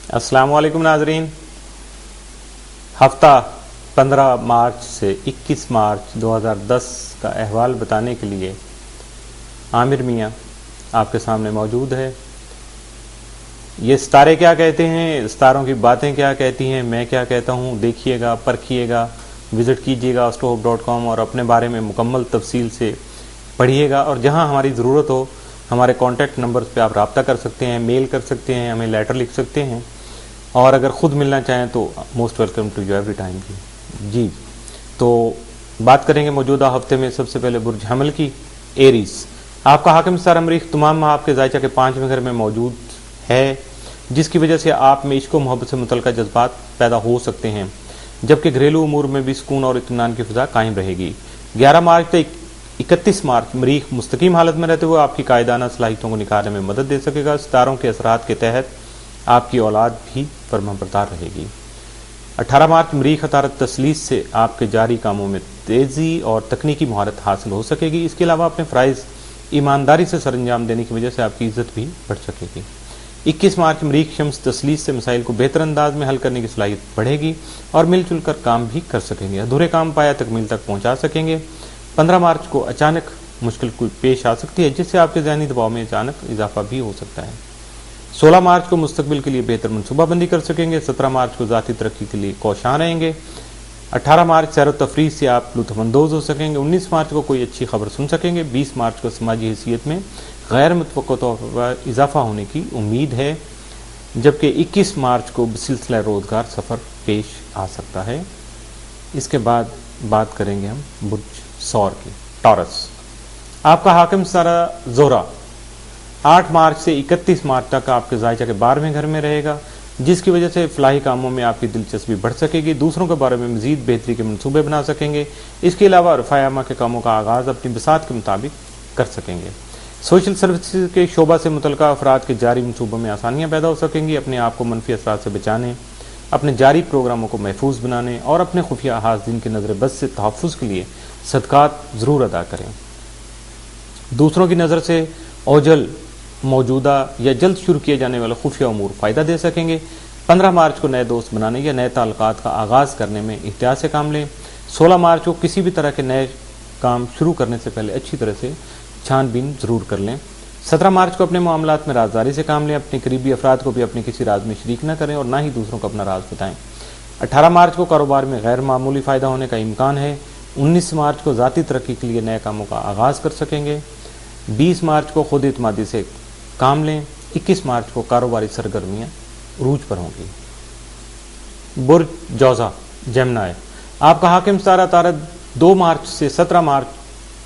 अस्सलाम वालेकुम नाजरीन। हफ्ता 15 मार्च से 21 मार्च 2010 का अहवाल बताने के लिए आमिर मियाँ आपके सामने मौजूद है। ये सितारे क्या कहते हैं, सितारों की बातें क्या कहती हैं, मैं क्या कहता हूँ, देखिएगा, परखिएगा, विज़िट कीजिएगा astrohope.com और अपने बारे में मुकम्मल तफसील से पढ़िएगा। और जहाँ हमारी ज़रूरत हो हमारे कॉन्टैक्ट नंबर्स पे आप रब्ता कर सकते हैं, मेल कर सकते हैं, हमें लेटर लिख सकते हैं, और अगर ख़ुद मिलना चाहें तो most welcome to you every time जी। तो बात करेंगे मौजूदा हफ्ते में सबसे पहले बुर्ज हमल की, एरीज। आपका हाकिम सितारा मरीख तमाम माह आपके जायचा के 5वें घर में मौजूद है, जिसकी वजह से आप में इश्क व मोहब्बत से मुतल्लिक़ जज्बात पैदा हो सकते हैं, जबकि घरेलू उमूर में भी सुकून और इत्मीनान की फ़िज़ा कायम रहेगी। 11 मार्च से 31 मार्च मरीख मुस्तकीम हालत में रहते हुए आपकी कायदाना सलाहियतों को निखारने में मदद दे सकेगा। सितारों के असरात के तहत आपकी औलाद भी फरमाबरदार रहेगी। 18 मार्च मरीख अतारत तसलीस से आपके जारी कामों में तेज़ी और तकनीकी महारत हासिल हो सकेगी। इसके अलावा अपने फ़राइज़ ईमानदारी से सरअंजाम देने की वजह से आपकी इज़्ज़त भी बढ़ सकेगी। 21 मार्च मरीख शम्स तसलीस से मसाइल को बेहतर अंदाज में हल करने की सलाहियत बढ़ेगी और मिलजुल कर काम भी कर सकेंगे, अधूरे काम पाया तकमील तक पहुँचा सकेंगे। 15 मार्च को अचानक मुश्किल पेश आ सकती है, जिससे आपके ज़हनी दबाव में अचानक इजाफा भी हो सकता है। 16 मार्च को मुस्तकबिल के लिए बेहतर मनसूबाबंदी कर सकेंगे। 17 मार्च को ज़ाती तरक्की के लिए कोशां रहेंगे। 18 मार्च सैर व तफरीह से आप लुत्फ़अंदोज़ हो सकेंगे। 19 मार्च को कोई अच्छी खबर सुन सकेंगे। 20 मार्च को समाजी हैसियत में गैर मुतवक्को तौर पर इजाफा होने की उम्मीद है, जबकि 21 मार्च को बसिलसिला रोज़गार सफ़र पेश आ सकता है। इसके बाद बात करेंगे हम बुर्ज सौर की, टॉरस। आपका हाकिम सितारा ज़ोहरा 8 मार्च से 31 मार्च तक आपके जायचा के 12वें घर में रहेगा, जिसकी वजह से फलाही कामों में आपकी दिलचस्पी बढ़ सकेगी। दूसरों के बारे में मज़ीद बेहतरी के मनसूबे बना सकेंगे। इसके अलावा रफ़ायामा के कामों का आगाज़ अपनी बिसात के मुताबिक कर सकेंगे। सोशल सर्विसेज के शोबा से मुतल्लिक़ा अफराद के जारी मनसूबों में आसानियाँ पैदा हो सकेंगी। अपने आप को मनफी असरात से बचाने, अपने जारी प्रोग्रामों को महफूज बनाने और अपने खुफिया हाज़िन के नज़र बद से तहफ़्फ़ुज़ के लिए सदक़ात ज़रूर अदा करें। दूसरों की नज़र से ओझल मौजूदा या जल्द शुरू किए जाने वाले खुफिया उमूर फ़ायदा दे सकेंगे। 15 मार्च को नए दोस्त बनाने या नए ताल्लुकात का आगाज़ करने में एहतियात से काम लें। 16 मार्च को किसी भी तरह के नए काम शुरू करने से पहले अच्छी तरह से छानबीन ज़रूर कर लें। 17 मार्च को अपने मामलात में राजदारी से काम लें। अपने करीबी अफराद को भी अपने किसी राज में शरीक न करें और ना ही दूसरों को अपना राज बताएं। 18 मार्च को कारोबार में गैर मामूली फ़ायदा होने का इम्कान है। 19 मार्च को ज़ाती तरक्की के लिए नए कामों का आगाज़ कर सकेंगे। 20 मार्च को खुद इत्मादी से काम लें। 21 मार्च को कारोबारी सरगर्मियाँ उरूज पर होंगी। बुर्ज जौज़ा जेमिनी। आपका हाकिम सितारा तारद 2 मार्च से 17 मार्च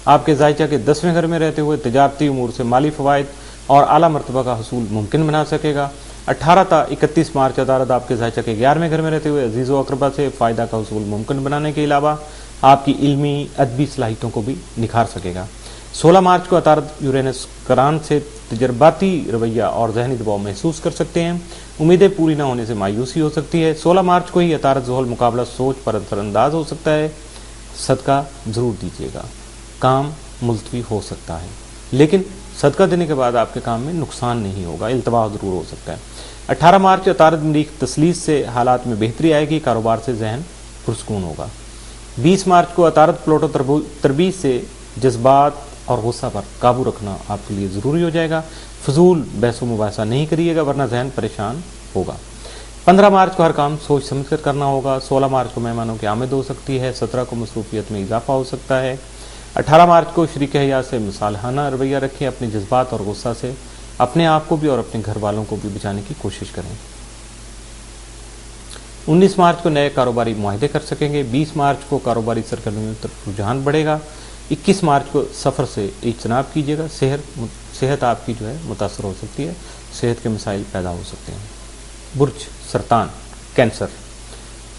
आपके जायचा के 10वें घर में रहते हुए तिजारती उमूर से माली फ़वाइद और आला मरतबा का हसूल मुमकिन बना सकेगा। 18 ता 31 मार्च अतारद आपके जायचा के 11वें घर में रहते हुए अजीज़ व अक़रबा से फ़ायदा का हसूल मुमकिन बनाने के अलावा आपकी इल्मी अदबी सलाहियतों को भी निखार सकेगा। 16 मार्च को अतारद यूरेनस करान से तजर्बाती रवैया और जहनी दबाव महसूस कर सकते हैं। उम्मीदें पूरी न होने से मायूसी हो सकती है। 16 मार्च को ही अतारद ज़ुहल मुकाबला सोच पर असरअंदाज हो सकता है। सदका ज़रूर दीजिएगा, काम मुलतवी हो सकता है, लेकिन सदका देने के बाद आपके काम में नुकसान नहीं होगा, इल्तवा ज़रूर हो सकता है। 18 मार्च अतारद मरीख तसलीस से हालात में बेहतरी आएगी, कारोबार से जहन पुरसकून होगा। 20 मार्च को अतारद प्लोटो तरबीज से जज्बात और गुस्सा पर काबू रखना आपके लिए ज़रूरी हो जाएगा। फजूल बहस मुबासा नहीं करिएगा, वरना जहन परेशान होगा। 15 मार्च को हर काम सोच समझ कर करना होगा। 16 मार्च को मेहमानों की आमद हो सकती है। 17 को मसरूफियत में इजाफा हो सकता है। 18 मार्च को शरीक हयात से मिसालहाना रवैया रखें। अपने जज्बात और गुस्सा से अपने आप को भी और अपने घर वालों को भी बचाने की कोशिश करें। 19 मार्च को नए कारोबारी मुआहदे कर सकेंगे। 20 मार्च को कारोबारी सरगर्मियों तरफ रुझान बढ़ेगा। 21 मार्च को सफ़र से इज्तनाब कीजिएगा। सेहत आपकी जो है मुतासर हो सकती है, सेहत के मसाइल पैदा हो सकते हैं। बुर्ज सरतान कैंसर।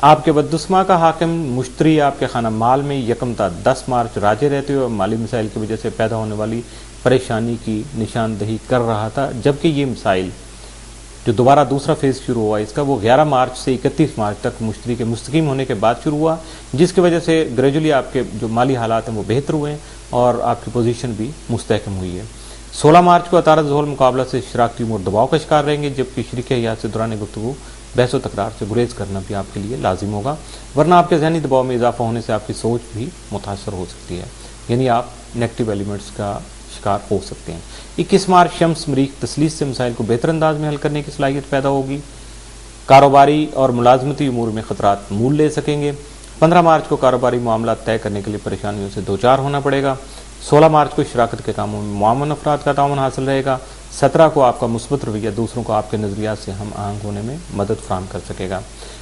आपके बददुस्मा का हाकिम मुश्तरी आपके खाना माल में 1 ता 10 मार्च राजे रहते हुए माली मसाइल की वजह से पैदा होने वाली परेशानी की निशानदही कर रहा था, जबकि ये मसाइल जो दोबारा दूसरा फेज़ शुरू हुआ इसका वो 11 मार्च से 31 मार्च तक मुश्तरी के मुस्तकीम होने के बाद शुरू हुआ, जिसकी वजह से ग्रेजुअली आपके जो माली हालात हैं वो बेहतर हुए और आपकी पोजीशन भी मुस्तहकम हुई है। 16 मार्च को अतारद ज़ुहल मुकाबला से शराकती उमूर दबाव का शिकार रहेंगे, जबकि शरीक हयात से दौरान गुफ्तगू بحث و تکرار سے گریز کرنا بھی آپ کے لیے لازم ہوگا، ورنہ آپ کے ذہنی دباؤ میں اضافہ ہونے سے آپ کی سوچ بھی متاثر ہو سکتی ہے، یعنی آپ نیگیٹو ایلیمنٹس کا شکار ہو سکتے ہیں۔ 21 مارچ شمس مریخ تسلیس سے مسائل کو بہتر انداز میں حل کرنے کی صلاحیت پیدا ہوگی، کاروباری اور ملازمتی امور میں خطرات مول لے سکیں گے۔ 15 مارچ کو کاروباری معاملات طے کرنے کے لیے پریشانیوں سے دوچار ہونا پڑے گا۔ 16 مارچ کو شراکت کے کاموں میں معاون افراد کا تعاون حاصل رہے گا۔ 17 کو آپ کا مثبت رویہ دوسروں کو آپ کے نظریات سے ہم آہنگ ہونے میں مدد فراہم کر سکے گا۔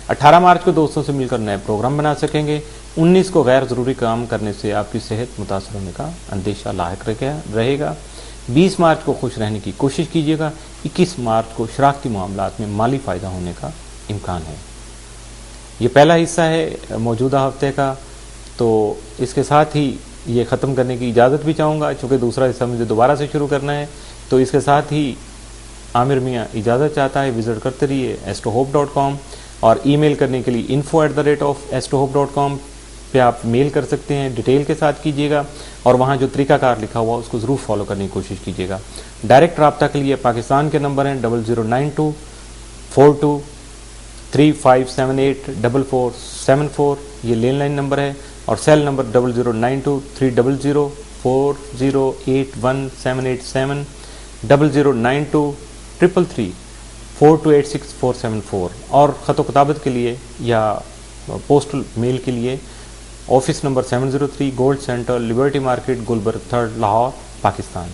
18 مارچ کو دوستوں سے مل کر نئے پروگرام بنا سکیں گے۔ 19 کو غیر ضروری کام کرنے سے آپ کی صحت متاثر ہونے کا اندیشہ لاحق رہے گا۔ 20 مارچ کو خوش رہنے کی کوشش کیجیے گا۔ 21 مارچ کو شراکتی معاملات میں مالی فائدہ ہونے کا امکان ہے۔ یہ پہلا حصہ ہے موجودہ ہفتے کا، تو اس کے ساتھ ہی یہ ختم کرنے کی اجازت بھی چاہوں گا، چونکہ دوسرا حصہ مجھے دوبارہ سے شروع کرنا ہے، تو اس کے ساتھ ہی عامر میاں اجازت چاہتا ہے۔ وزٹ کرتے رہیے astrohope.com، اور ای میل کرنے کے لیے info@astrohope.com پہ آپ میل کر سکتے ہیں، ڈیٹیل کے ساتھ کیجیے گا، اور وہاں جو طریقہ کار لکھا ہوا اس کو ضرور فالو کرنے کی کوشش کیجیے گا۔ ڈائریکٹ رابطہ کے لیے پاکستان کے نمبر ہیں 00924235784474، یہ لینڈ لائن نمبر ہے، اور سیل نمبر 00923004081787 00923334286474، اور خط و کتابت کے لیے یا پوسٹل میل کے لیے office number 703 gold centre, Liberty market, Gulberg 3 Lahore, Pakistan.